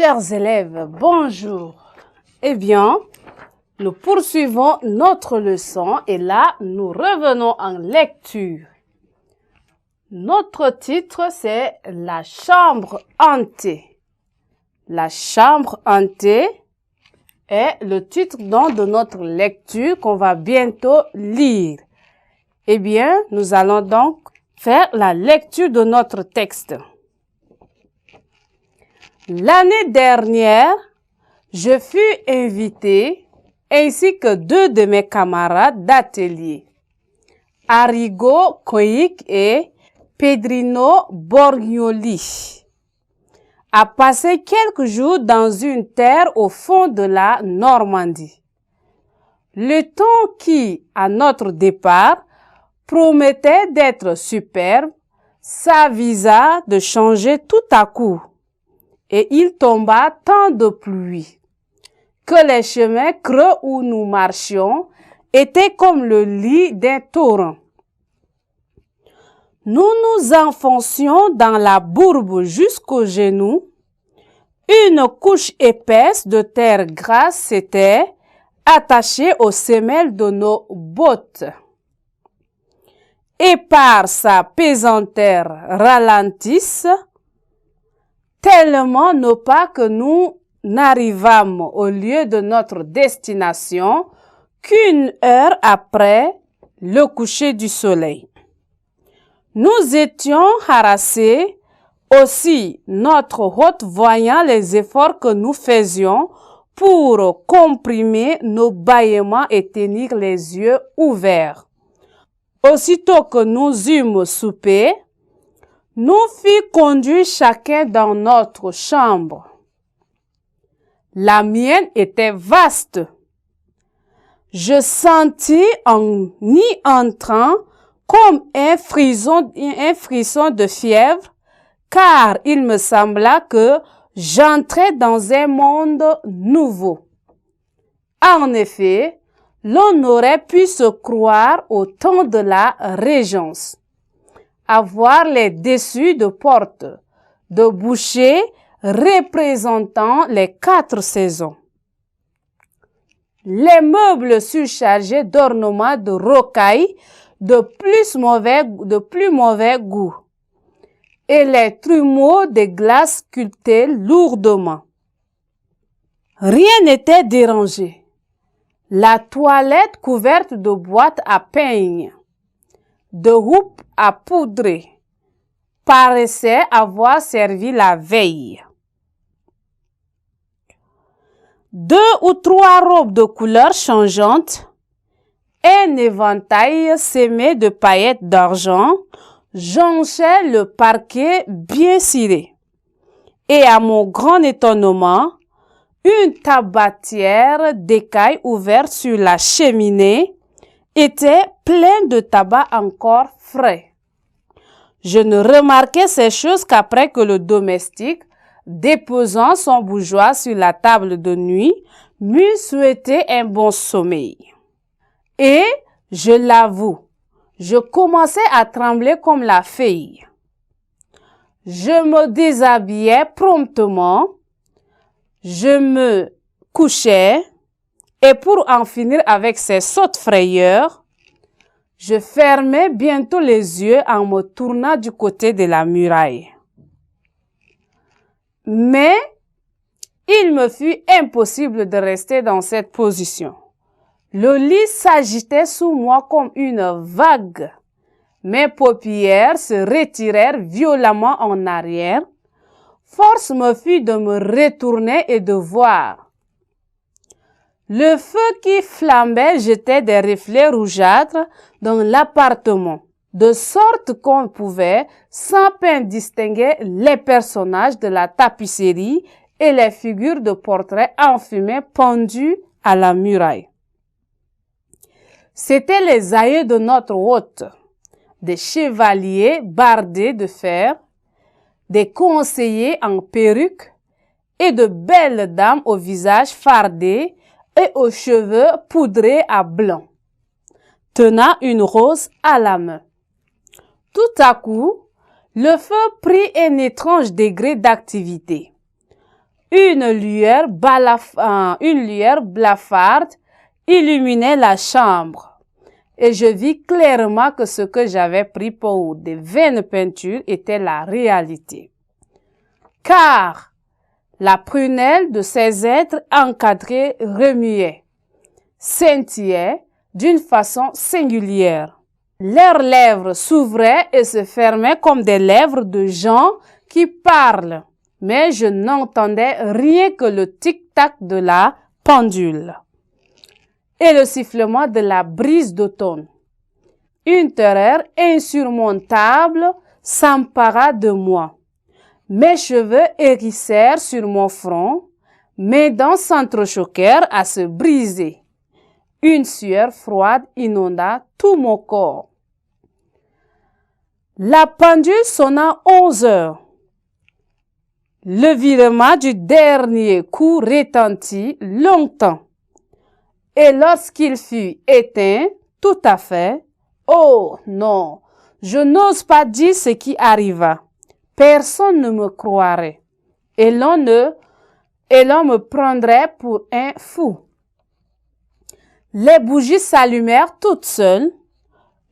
Chers élèves, bonjour. Eh bien, nous poursuivons notre leçon et là, nous revenons en lecture. Notre titre, c'est « La chambre hantée ». La chambre hantée est le titre donc de notre lecture qu'on va bientôt lire. Eh bien, nous allons donc faire la lecture de notre texte. L'année dernière, je fus invité ainsi que deux de mes camarades d'atelier, Arrigo Coic et Pedrino Borgnoli, à passer quelques jours dans une terre au fond de la Normandie. Le temps qui, à notre départ, promettait d'être superbe, s'avisa de changer tout à coup. Et il tomba tant de pluie que les chemins creux où nous marchions étaient comme le lit d'un torrent. Nous nous enfoncions dans la bourbe jusqu'aux genoux. Une couche épaisse de terre grasse s'était attachée aux semelles de nos bottes. Et par sa pesanteur ralentisse, tellement nos pas que nous n'arrivâmes au lieu de notre destination qu'une heure après le coucher du soleil. Nous étions harassés aussi, notre hôte voyant les efforts que nous faisions pour comprimer nos bâillements et tenir les yeux ouverts. Aussitôt que nous eûmes soupé, nous fîmes conduire chacun dans notre chambre. La mienne était vaste. Je sentis en y entrant comme un frisson de fièvre, car il me sembla que j'entrais dans un monde nouveau. En effet, l'on aurait pu se croire au temps de la Régence, à voir les dessus de portes, de bouchées représentant les 4 saisons. Les meubles surchargés d'ornements de rocailles de plus mauvais goût et les trumeaux de glace sculptés lourdement. Rien n'était dérangé. La toilette couverte de boîtes à peignes, de houppes à poudrer, paraissait avoir servi la veille. 2 ou 3 robes de couleurs changeantes, un éventail semé de paillettes d'argent jonchait le parquet bien ciré. Et à mon grand étonnement, une tabatière d'écailles ouverte sur la cheminée était pleine de tabac encore frais. Je ne remarquai ces choses qu'après que le domestique, déposant son bougeoir sur la table de nuit, m'eût souhaité un bon sommeil. Et, je l'avoue, je commençais à trembler comme la fille. Je me déshabillai promptement, je me couchai, et pour en finir avec ces sottes frayeurs, je fermai bientôt les yeux en me tournant du côté de la muraille. Mais il me fut impossible de rester dans cette position. Le lit s'agitait sous moi comme une vague. Mes paupières se retirèrent violemment en arrière. Force me fut de me retourner et de voir. Le feu qui flambait jetait des reflets rougeâtres dans l'appartement, de sorte qu'on pouvait sans peine distinguer les personnages de la tapisserie et les figures de portraits enfumés pendus à la muraille. C'étaient les aïeux de notre hôte, des chevaliers bardés de fer, des conseillers en perruque et de belles dames au visage fardé et aux cheveux poudrés à blanc, tenant une rose à la main. Tout à coup, le feu prit un étrange degré d'activité. Une lueur blafarde illuminait la chambre et je vis clairement que ce que j'avais pris pour des vaines peintures était la réalité. Car la prunelle de ces êtres encadrés remuait, scintillait d'une façon singulière. Leurs lèvres s'ouvraient et se fermaient comme des lèvres de gens qui parlent, mais je n'entendais rien que le tic-tac de la pendule et le sifflement de la brise d'automne. Une terreur insurmontable s'empara de moi. Mes cheveux hérissèrent sur mon front, mes dents s'entrechoquèrent à se briser. Une sueur froide inonda tout mon corps. La pendule sonna 11 heures. Le virement du dernier coup retentit longtemps. Et lorsqu'il fut éteint tout à fait, oh non, je n'ose pas dire ce qui arriva. Personne ne me croirait et l'on me prendrait pour un fou. Les bougies s'allumèrent toutes seules.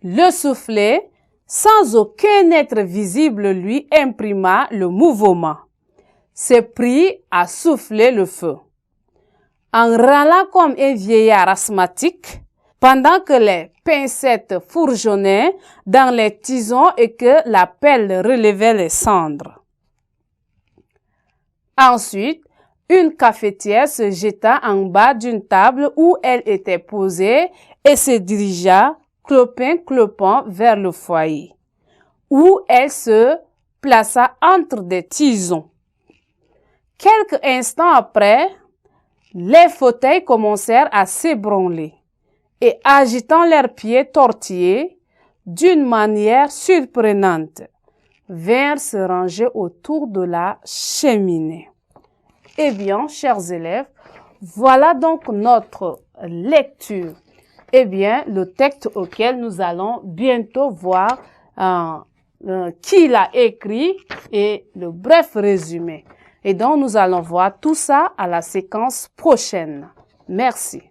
Le soufflet, sans aucun être visible, lui imprima le mouvement. Se prit à souffler le feu. En râlant comme un vieillard asthmatique, pendant que les pincettes fourgonnaient dans les tisons et que la pelle relevait les cendres. Ensuite, une cafetière se jeta en bas d'une table où elle était posée et se dirigea, clopin-clopant, vers le foyer, où elle se plaça entre des tisons. Quelques instants après, les fauteuils commencèrent à s'ébranler et agitant leurs pieds tortillés d'une manière surprenante, vinrent se ranger autour de la cheminée. Eh bien, chers élèves, voilà donc notre lecture. Eh bien, le texte auquel nous allons bientôt voir qui l'a écrit et le bref résumé. Et donc, nous allons voir tout ça à la séquence prochaine. Merci.